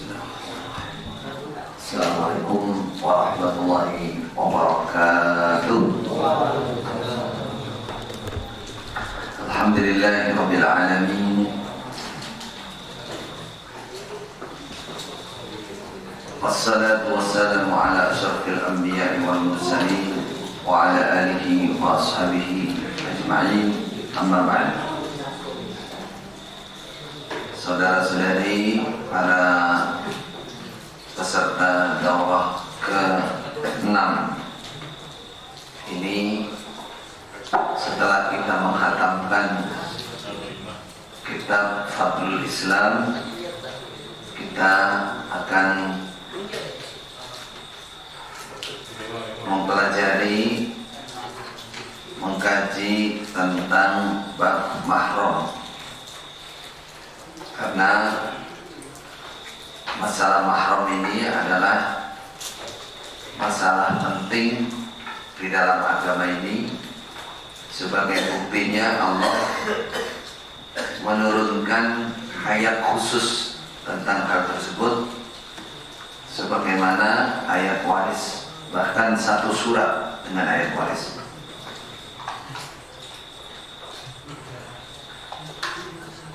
Assalamualaikum warahmatullahi wabarakatuh. Alhamdulillahirabbil alamin. Wassalatu wassalamu ala asyrafil anbiya'i wal mursalin wa ala alihi wa ashabihi ajma'in. Amma ba'd. Saudara-saudari, para peserta daurah ke-6 ini, setelah kita menghatamkan kitab Fadlul Islam, kita akan mempelajari, mengkaji tentang bab mahram, karena masalah mahram ini adalah masalah penting di dalam agama ini. Sebagai buktinya, Allah menurunkan ayat khusus tentang hal tersebut, sebagaimana ayat waris, bahkan satu surat dengan ayat waris.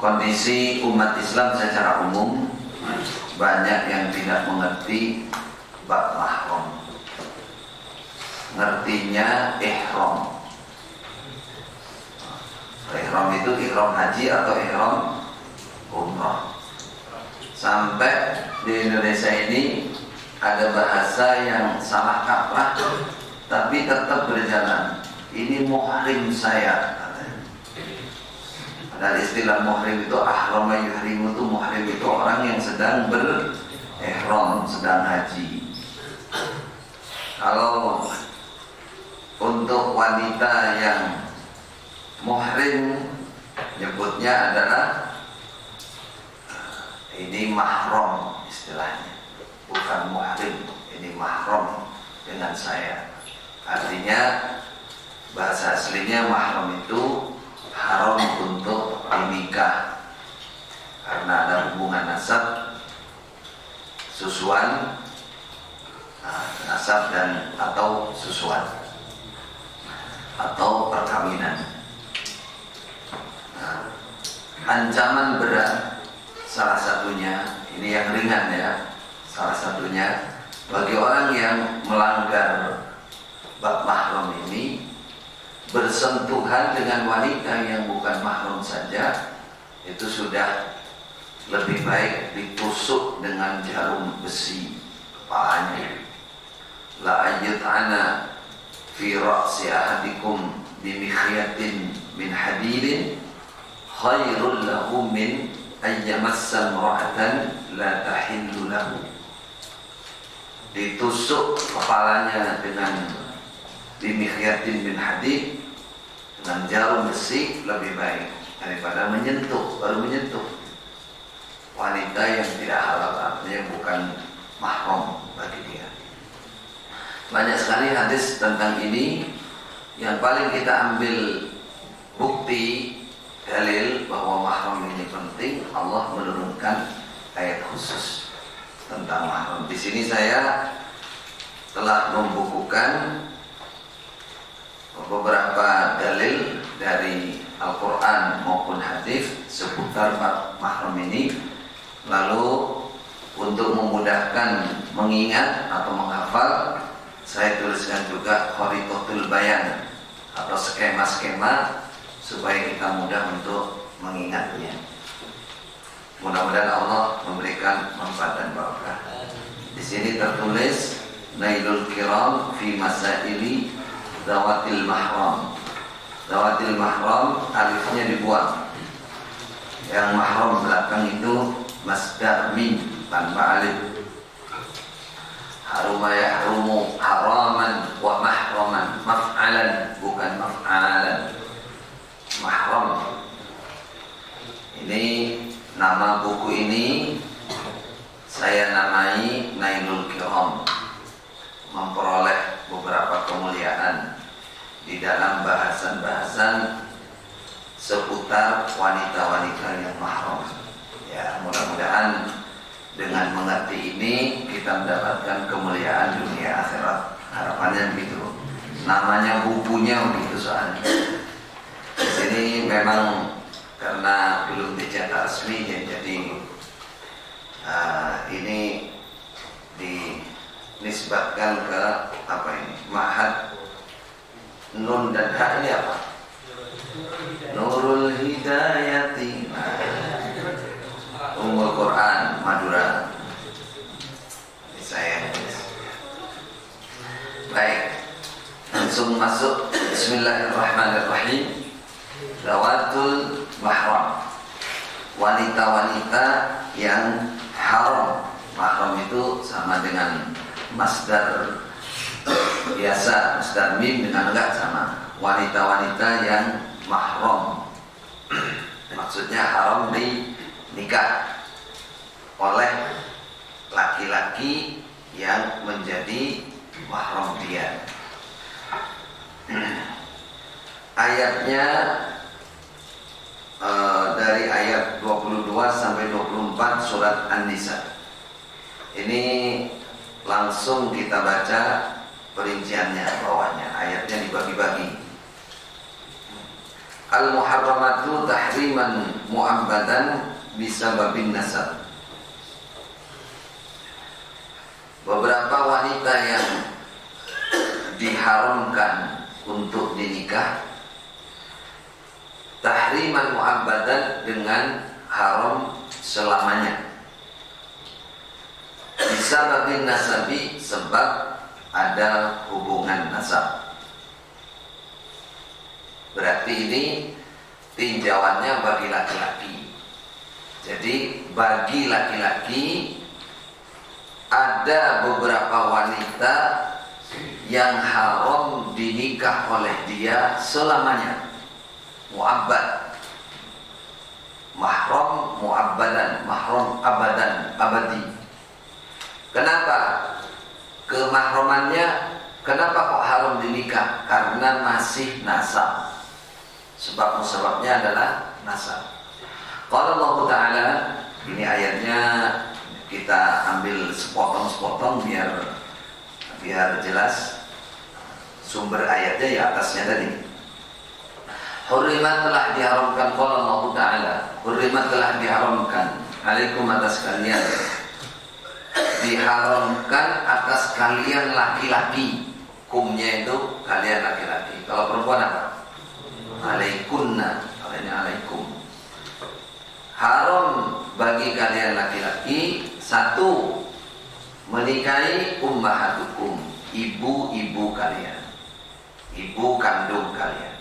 Kondisi umat Islam secara umum, banyak yang tidak mengerti bab mahram. Ngertinya ihram. Ihram itu ihram haji atau ihram umrah. Sampai di Indonesia ini ada bahasa yang salah kaprah tapi tetap berjalan. Ini muhrim saya. Dan istilah muhrim itu ahrama yuhrimu, itu muhrim itu orang yang sedang berihram, sedang haji. Kalau untuk wanita yang muhrim, nyebutnya adalah ini mahram istilahnya, bukan muhrim, ini mahram dengan saya. Artinya bahasa aslinya mahram itu haram untuk dinikah karena ada hubungan nasab, susuan, nasab dan atau susuan atau perkawinan. Ancaman berat salah satunya, ini yang ringan ya, salah satunya bagi orang yang melanggar bab mahram ini, bersentuhan dengan wanita yang bukan mahram saja, itu sudah lebih baik ditusuk dengan jarum besi kepalanya. La ayyut'ana fi ra'si ahadikum bimikhyatin min hadidin khairul lahu min ayyamassa imra'atan la tahillu lahu. Ditusuk kepalanya dengan bimikhyatin min hadid, dengan jarum besi, lebih baik daripada menyentuh, baru menyentuh wanita yang tidak halal, artinya bukan mahram bagi dia. Banyak sekali hadis tentang ini. Yang paling kita ambil bukti, dalil bahwa mahram ini penting, Allah menurunkan ayat khusus tentang mahram. Di sini saya telah membukukan beberapa dalil dari Al-Quran maupun hadis seputar mahram ini. Lalu untuk memudahkan mengingat atau menghafal, saya tuliskan juga khariqatul bayan atau skema-skema supaya kita mudah untuk mengingatnya. Mudah-mudahan Allah memberikan manfaat dan barakah. Di sini tertulis Nailul Kiram fi Masaili Zawatil Mahram. Zawatil Mahram, alifnya dibuang. Yang mahram belakang itu masdar min tanpa alif. Haruma yahrumu haraman wa mahraman, maf'alan bukan maf'alan. Mahram. Ini nama buku ini saya namai Nailul Kiram, memperoleh beberapa kemuliaan di dalam bahasan-bahasan seputar wanita-wanita yang mahram. Ya, mudah-mudahan dengan mengerti sini kita mendapatkan kemuliaan dunia akhirat. Harapannya begitu. Namanya bukunya begitu soalnya. Di sini memang karena belum dicetak resmi ya, jadi ini dinisbatkan ke apa ini? Ma'had Nun dan Ha ini apa? Nurul Hidayati Ummul Quran Madura. Ini saya. Baik, langsung masuk. Bismillahirrahmanirrahim. Zawatul mahram, wanita-wanita yang haram. Mahram itu sama dengan masdar biasa, masdar mim dengan enggak sama. Wanita-wanita yang mahram, maksudnya haram di nikah oleh laki-laki yang menjadi mahram dia. Ayatnya dari ayat 22 sampai 24 surat An-Nisa. Ini langsung kita baca perinciannya bawahnya. Ayatnya dibagi-bagi. Al-muharramatu tahriman mu'abbadan bisababin nasab. Beberapa wanita yang diharamkan untuk dinikah, tahriman mu'abbadan dengan haram selamanya. Bisababin nasabi, sebab ada hubungan nasab. Berarti ini tinjauannya bagi laki-laki. Jadi bagi laki-laki ada beberapa wanita yang haram dinikah oleh dia selamanya. Mu'abbad, mahram mu'abbadan, mahram abadan, abadi. Kenapa kemahramannya? Kenapa kok haram dinikah? Karena masih nasab. Sebabnya adalah nasab. Qala Allah Ta'ala, ini ayatnya kita ambil sepotong-sepotong biar jelas sumber ayatnya ya atasnya tadi. Hurrimat telah diharamkan, qala Allah Ta'ala, hurrimat telah diharamkan alaikum atas kalian, diharamkan atas kalian laki-laki. Kumnya itu kalian laki-laki. Kalau perempuan apa? Alaikunna, kalian alaikum. Haram bagi kalian laki-laki, satu, menikahi ummahatukum, ibu-ibu kalian, ibu kandung kalian.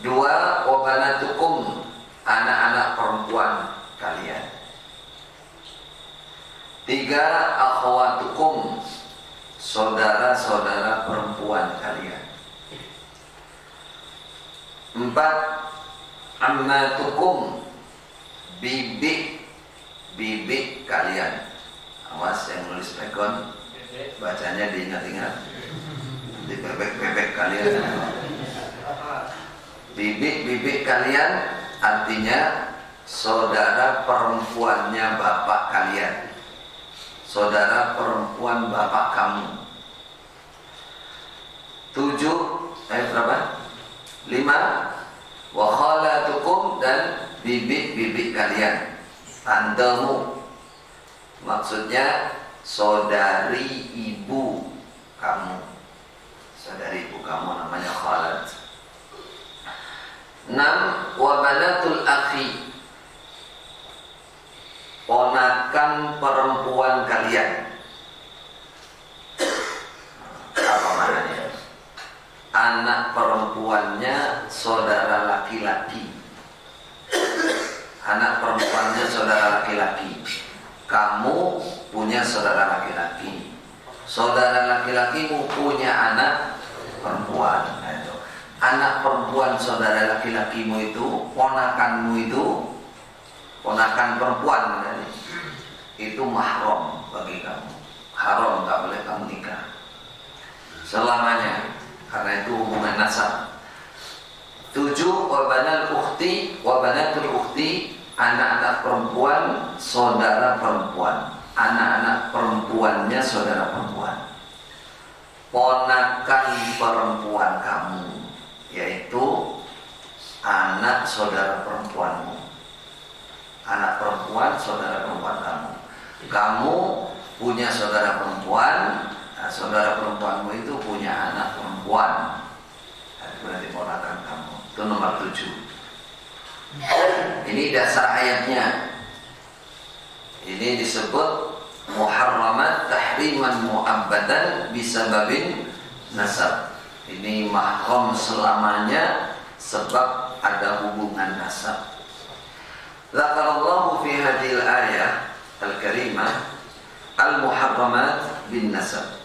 Dua, wabanatukum, anak-anak perempuan kalian. Tiga, akhwatukum, saudara-saudara perempuan kalian. Empat, ammatukum, bibik kalian. Awas yang nulis pekon, bacanya diingat-ingat, dibebek-bebek kalian. Bibik kalian artinya saudara perempuannya bapak kalian, saudara perempuan bapak kamu. 7, berapa? 5, wa khalatukum, dan bibik kalian, tantemu, maksudnya saudari ibu kamu, saudari ibu kamu namanya khalat. 6, wa banatul akhi, ponakan perempuan kalian. Apa maknanya? Anak perempuannya saudara laki-laki, anak perempuannya saudara laki-laki. Kamu punya saudara laki-laki, saudara laki-lakimu punya anak perempuan. Anak perempuan saudara laki-lakimu itu, ponakanmu itu, ponakan perempuan itu mahram bagi kamu. Haram, tak boleh kamu nikah selamanya, karena itu hubungan nasab. 7, wabanatul ukhti, wabanatul ukhti, anak-anak perempuan saudara perempuan. anak-anak perempuannya saudara perempuan. Ponakan perempuan kamu, yaitu anak saudara perempuanmu. Anak perempuan saudara perempuan kamu. Kamu punya saudara perempuan, nah, saudara perempuanmu itu punya anak perempuan. Berarti ponakan kamu. Itu nomor 7. Ini dasar ayatnya. Ini disebut muharramat tahriman mu'abbadan bisababin nasab. Ini mahram selamanya sebab ada hubungan nasab. Zakarallahu fi hadhil ayah al-karimah al-muharramat bin nasab.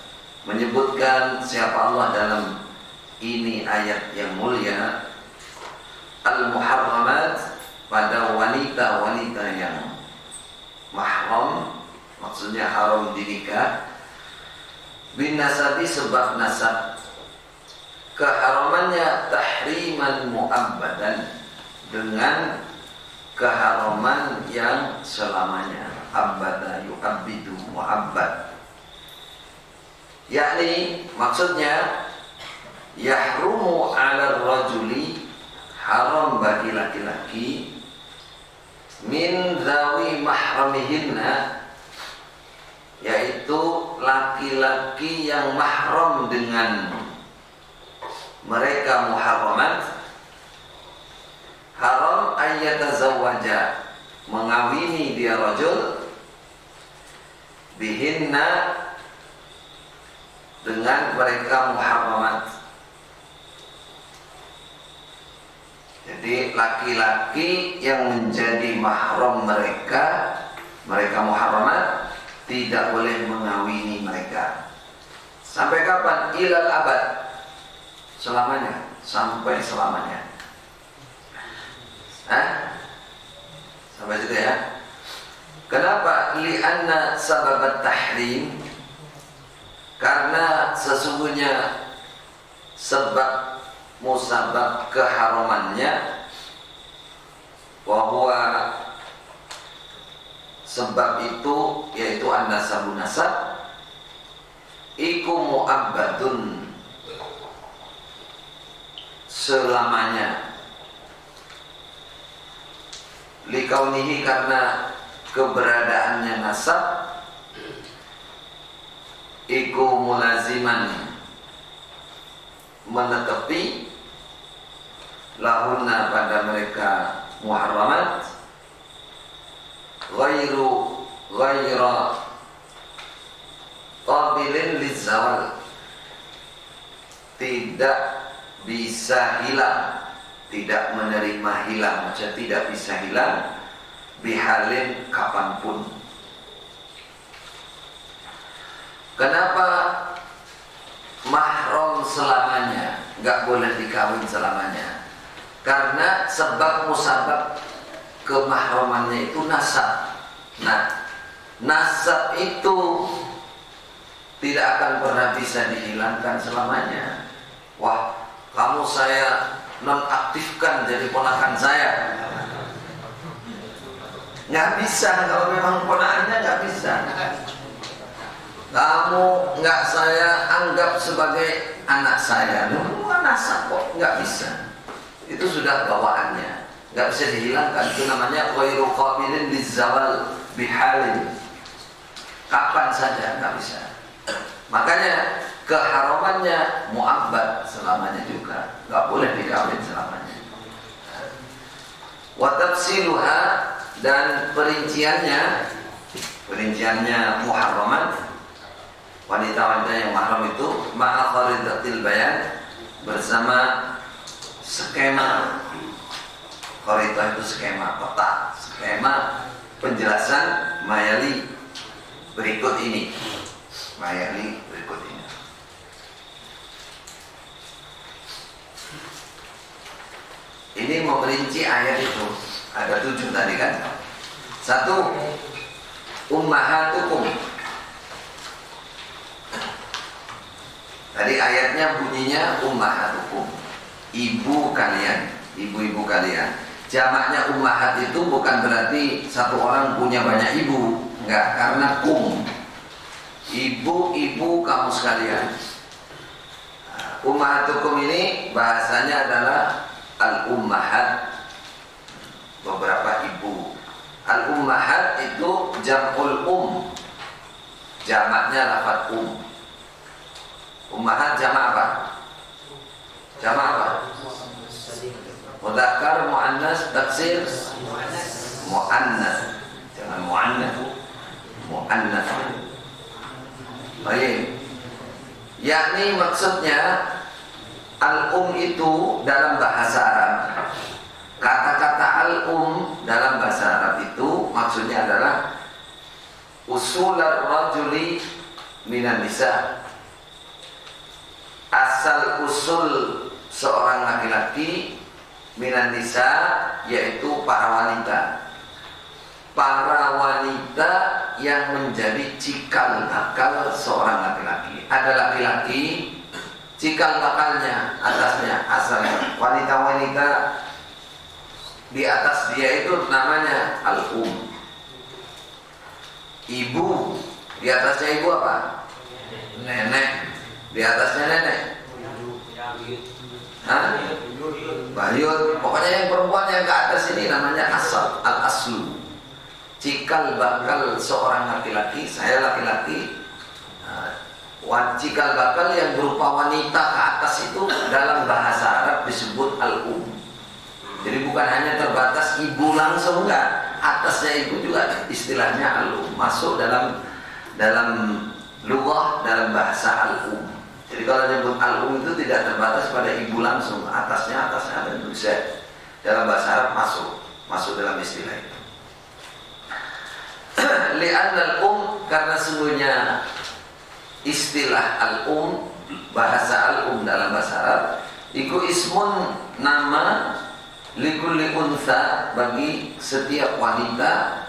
Menyebutkan siapa Allah dalam ini ayat yang mulia, al-muharramat pada wanita-wanita yang mahram, maksudnya haram dinikah, bin nasabi sebab nasab. Keharamannya tahriman mu'abbadan, dengan keharaman yang selamanya. Abbada yu'abbidu mu'abbad, yakni maksudnya yahrumu 'ala rajuli, haram bagi laki-laki, min zawi mahramihinna, yaitu laki-laki yang mahram dengan mereka muharramat, haram ayyatazawwaja, mengawini dia rajul, bihinna, dengan mereka muharramat. Jadi laki-laki yang menjadi mahram mereka, mereka muharramat, tidak boleh mengawini mereka. Sampai kapan? Ilal abad, selamanya, sampai selamanya. Sampai situ ya. Kenapa? Li'anna sababat tahrim, karena sesungguhnya sebab musabab keharamannya, bahwa sebab itu yaitu an-nasabun nasab, iku mu'abbadun, selamanya, likaunihi, karena keberadaannya nasab, iku mulaziman, menetapi, lahunna, pada mereka muharramat, ghaira qabilin lizawal, tidak bisa hilang, tidak menerima hilang, maksudnya tidak bisa hilang, bihalin, kapanpun. Kenapa mahram selamanya, nggak boleh dikawin selamanya? Karena sebab musabab kemahramannya itu nasab. Nah, nasab itu tidak akan pernah bisa dihilangkan selamanya. Wah, kamu saya nonaktifkan jadi ponakan saya. Nggak bisa, kalau memang ponakannya nggak bisa. Kamu nggak saya anggap sebagai anak saya, semua nasab kok, nggak bisa. Itu sudah bawaannya, nggak bisa dihilangkan. Itu namanya ghairu qabilin lizawal bihalin, kapan saja nggak bisa. Makanya keharamannya mu'abbad, selamanya juga, nggak boleh dikawin selamanya. Wa tafsiluha, dan perinciannya muharramat, wanita-wanita yang mahram itu, ma'a kharidatil bayan, bersama skema. Kharidah itu skema, peta, skema penjelasan mayali berikut ini. Mayali berikut ini. Ini memperinci ayat itu. Ada 7 tadi kan. 1, ummahatukum. Tadi ayatnya bunyinya ummahatukum, ibu kalian, ibu-ibu kalian. Jamaknya ummahat itu bukan berarti satu orang punya banyak ibu, Enggak, karena ibu-ibu kamu sekalian. Ummahatukum ini bahasanya adalah al-ummahat, beberapa ibu. Al-ummahat itu jam'ul jamaknya lafaz ummahat jamak apa? Jamak apa? Mudzakkar, muannas, taksir, muannas. Jangan muannas. Baik. Yakni maksudnya itu dalam bahasa Arab. Kata-kata dalam bahasa Arab itu maksudnya adalah usular rajuli minan nisa. Asal usul seorang laki-laki minan nisa, yaitu para wanita. Para wanita yang menjadi cikal bakal seorang laki-laki. Ada laki-laki, cikal bakalnya, atasnya, asalnya. Wanita-wanita di atas dia itu namanya Ibu, di atasnya ibu apa? Nenek. Di atasnya nenek. Hah? Bayut. Pokoknya yang perempuan yang ke atas ini namanya al-aslu. Cikal bakal seorang laki-laki, saya laki-laki. Cikal bakal yang berupa wanita ke atas itu dalam bahasa Arab disebut Jadi bukan hanya terbatas ibu langsung, enggak. Atasnya ibu juga istilahnya masuk dalam lughah, dalam bahasa Jadi kalau nyebut itu tidak terbatas pada ibu langsung, atasnya dan bisa dalam bahasa Arab masuk dalam istilah itu. Li'anna karena sungguhnya istilah bahasa dalam bahasa Arab iku ismun, nama likulli unsa, bagi setiap wanita,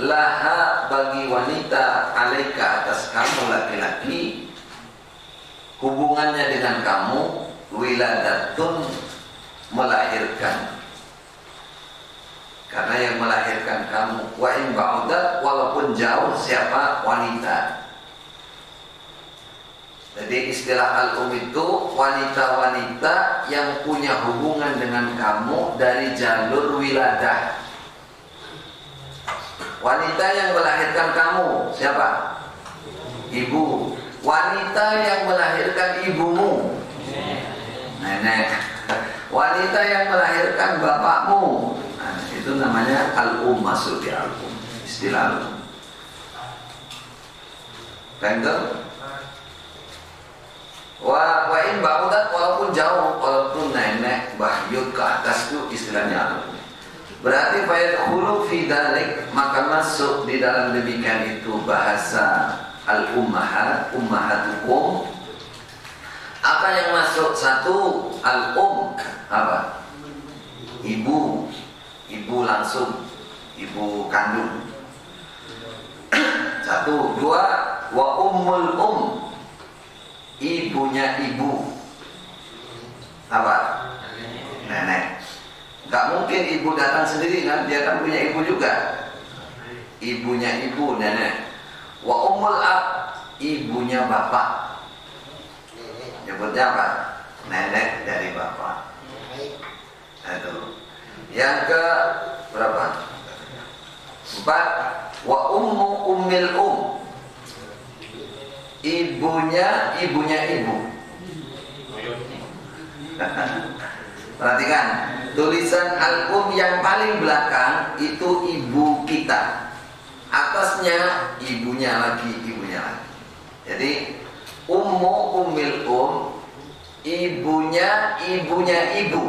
laha, bagi wanita, alaika, atas kamu laki-laki, hubungannya dengan kamu, wiladatun, melahirkan. Karena yang melahirkan kamu, wa in ba'udat, walaupun jauh siapa wanita. Jadi istilah itu wanita-wanita yang punya hubungan dengan kamu dari jalur wiladah. Wanita yang melahirkan kamu siapa? Ibu. Wanita yang melahirkan ibumu, nenek. Wanita yang melahirkan bapakmu, itu namanya masuk di istilah Paham? Wa in ba'udat, walaupun jauh, walaupun nenek, bahyut ke atas, itu istilahnya berarti fayadkhulu fi dzalik, maka masuk di dalam demikian itu bahasa ummahatukum. Apa yang masuk? Satu, apa? Ibu langsung, ibu kandung. Satu. Dua, wa ummul ibunya ibu. Apa? Nenek. Gak mungkin ibu datang sendiri kan, dia kan punya ibu juga. Ibunya ibu, nenek. Wa ummul ibunya bapak. Nyebutnya apa? Nenek dari bapak. Itu. Yang ke berapa? 4. Wa ummil ibunya ibu. Perhatikan, tulisan yang paling belakang itu ibu kita. Atasnya ibunya lagi. Jadi ummil ibunya ibu.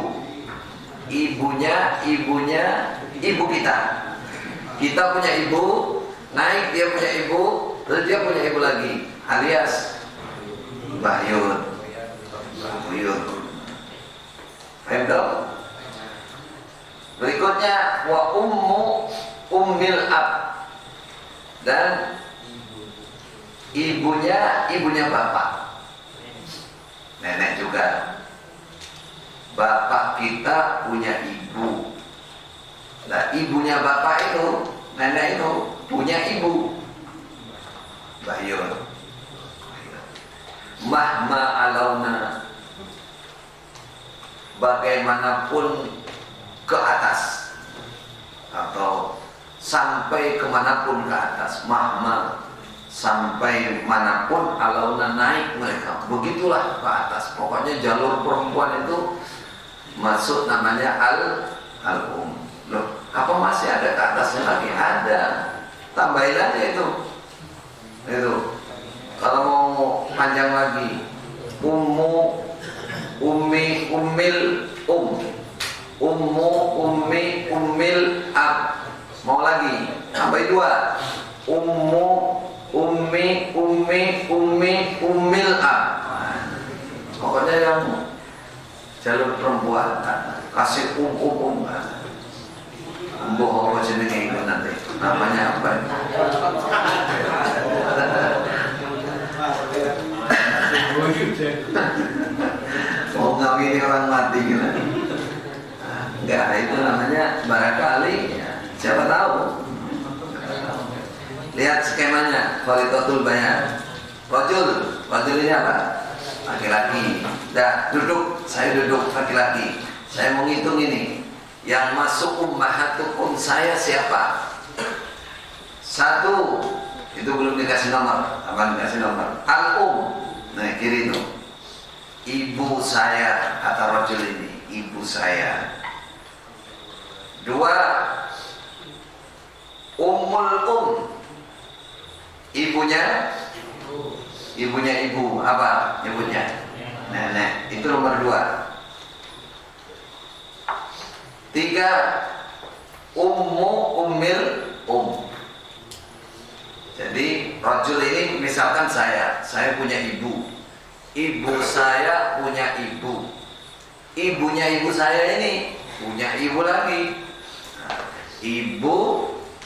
Ibunya ibu kita. Kita punya ibu, naik dia punya ibu, terus dia punya ibu lagi, alias buyut. Paham dong? Berikutnya wa ummil ab, dan ibunya bapak, nenek juga. Bapak kita punya ibu. Nah, ibunya bapak itu, nenek itu punya ibu. Bahyun. Mahma alauna, bagaimanapun ke atas atau sampai kemanapun ke atas. Mahma, sampai manapun alauna naik mereka, begitulah ke atas. Pokoknya jalur perempuan itu masuk namanya al-um. Loh, apa masih ada ke atasnya lagi? Ada. Tambahin aja itu. Kalau mau panjang lagi, ummu, ummi, ummil, ummu, ummi, ummil, ab. Mau lagi, tambah 2. Ummu, ummi, ummil, ab. Pokoknya yang jalur perempuan kasih Mbok apa jenenge itu nanti? Namanya apa? Mau ngawini orang mati gitu. Enggak, itu namanya barangkali ya, siapa tahu. Lihat skemanya, Khalitatul Bayan. Rajul ini apa? Laki-laki. Dah, duduk, saya duduk laki-laki. Saya mau ngitung ini. Yang masuk ummahatukum saya siapa? 1. Itu belum dikasih nomor. Apa dikasih nomor? Al-um. Nah, kiri itu. Ibu saya, kata rajul ini, ibu saya. 2. Ummul ibunya ibu apa? Ibunya nenek. Itu nomor 2. 3. Ummil. Jadi rajul ini misalkan saya punya ibu saya punya ibu, ibunya ibu saya ini punya ibu lagi. Ibu,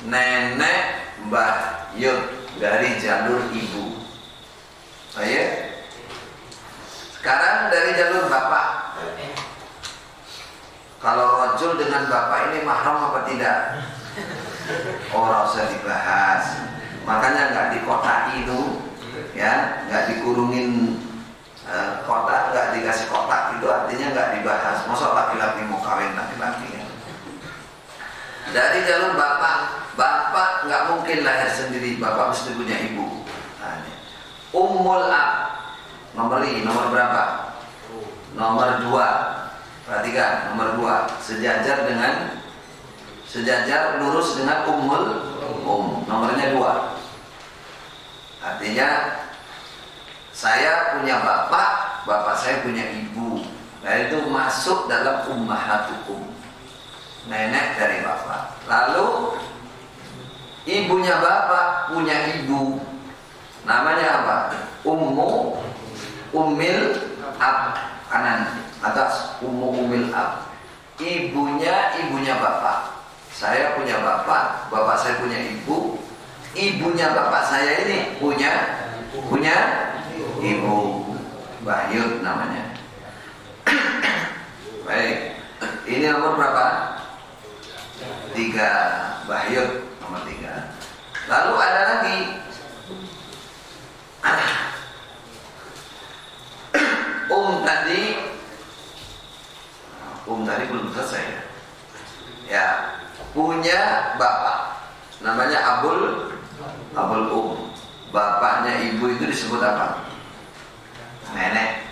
nenek, mbah yud dari jalur ibu. Ayo. Sekarang dari jalur bapak. Kalau rajul dengan bapak ini mahram apa tidak? Orang usah dibahas. Makanya nggak dikotai itu, ya, nggak dikurungin kotak, nggak dikasih kotak itu artinya nggak dibahas. Masa laki-laki mau kawin laki-laki ya? Dari jalur bapak nggak mungkin lahir sendiri, bapak mesti punya ibu. Nah, ummul ab, nomor berapa? Nomor 2. Perhatikan, nomor 2 sejajar lurus dengan nomornya 2. Artinya saya punya bapak saya punya ibu. Nah, itu masuk dalam ummahatukum, nenek dari bapak. Lalu ibunya bapak punya ibu, namanya apa? Ummil ab, kanan atas, ummil ab. Ibunya bapak. Saya punya bapak saya punya ibu. Ibunya bapak saya ini punya ibu. Bahyut namanya. Baik. Ini nomor berapa? 3. Bahyut nomor 3. Lalu ada lagi tadi belum selesai ya. Punya bapak namanya abul bapaknya ibu itu disebut apa? Nenek,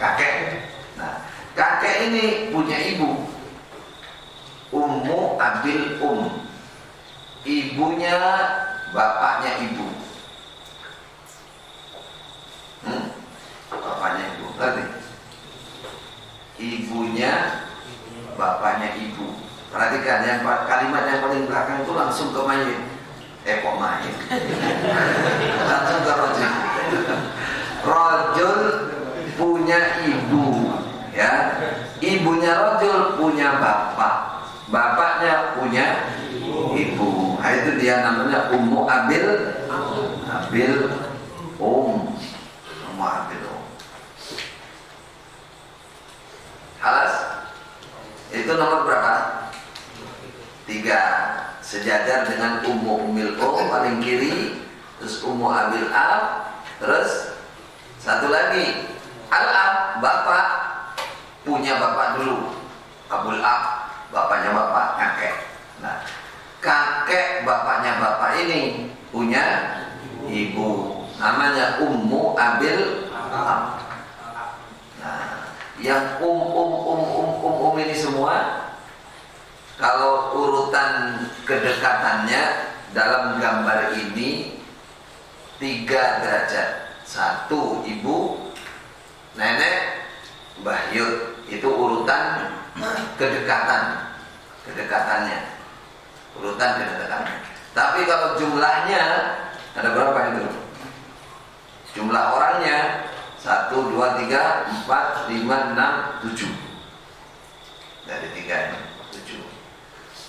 kakek. Nah, kakek ini punya ibu, ummu abil ibunya bapaknya ibu. Bapaknya ibu, ngerti? Ibunya bapaknya ibu. Perhatikan yang kalimat yang paling belakang itu langsung ke mayit. Kok mayit? Langsung ke rajul. Rajul punya ibu, ya. Ibunya rajul punya bapak. Bapaknya punya ibu. Nah, itu dia namanya ummu abil ummu abil. Halas? Itu nomor berapa? 3. sejajar dengan ummu umil paling kiri, terus ummu abil ab, terus satu lagi al-ab, bapak punya bapak dulu, abul ab, bapaknya bapak, kakek. Nah, kakek bapaknya bapak ini punya ibu, namanya ummu abil ab. Nah, yang ini semua, kalau urutan kedekatannya dalam gambar ini 3 derajat. 1 ibu, nenek, Mbah Yud. Itu urutan kedekatannya. Urutan kedekatannya. Tapi kalau jumlahnya ada berapa itu? Jumlah orangnya 1, 2, 3, 4, 5, 6, 7. Dari 3 ini 7.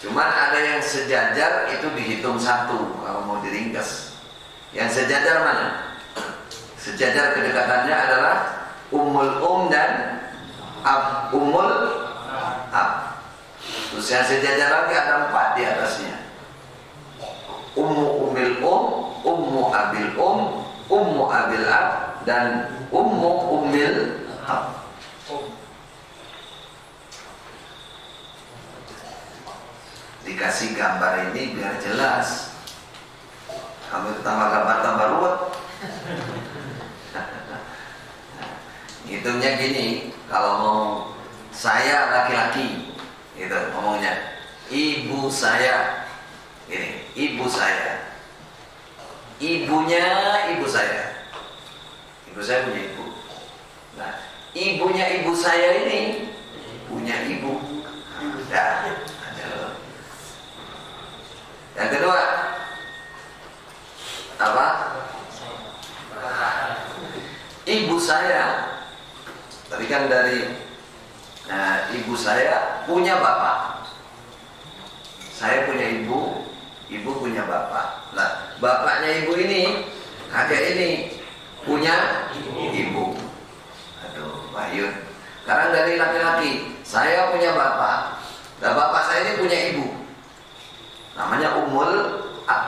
Cuman ada yang sejajar itu dihitung 1 kalau mau diringkas. Yang sejajar mana? Sejajar kedekatannya adalah ummul dan ummul ab. Terus yang sejajar lagi ada 4 di atasnya. Ummu umil ummu abil ummu abil ab, dan ummu umil ab. Dikasih gambar ini biar jelas. Kamu tambah gambar tambah ruwet. Hitungnya gini, kalau mau saya laki-laki, gitu ngomongnya. Ibu saya, gini, ibu saya. Ibunya ibu saya. Ibu saya punya ibu. Nah, ibunya ibu saya ini punya ibu. Nah, yang kedua apa? Ibu saya. Tadi kan dari ibu saya punya bapak. Saya punya ibu, ibu punya bapak. Nah, bapaknya ibu ini, kakek ini punya ibu. Aduh, Bahyun. Sekarang dari laki-laki, saya punya bapak. Nah, bapak saya ini punya ibu. Namanya Ummul Ab.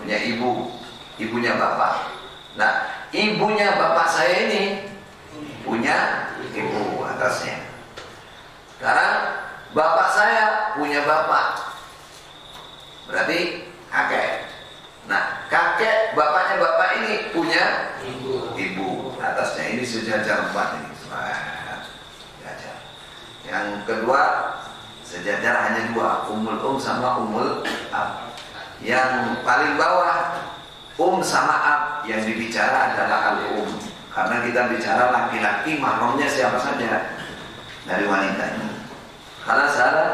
Punya ibu, ibunya bapak. Nah, ibunya bapak saya ini punya ibu atasnya. Sekarang bapak saya punya bapak, berarti kakek. Nah, kakek bapaknya bapak ini punya ibu atasnya. Ini sejajar 4 ini. Sejajar. Yang kedua sejajar hanya 2, ummul sama ummul ab. Yang paling bawah sama ab, yang dibicara adalah al-um. Karena kita bicara laki-laki, mahramnya siapa saja dari wanita ini. Karena salah.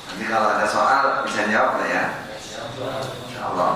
Nanti kalau ada soal bisa jawab lah ya. Insyaallah.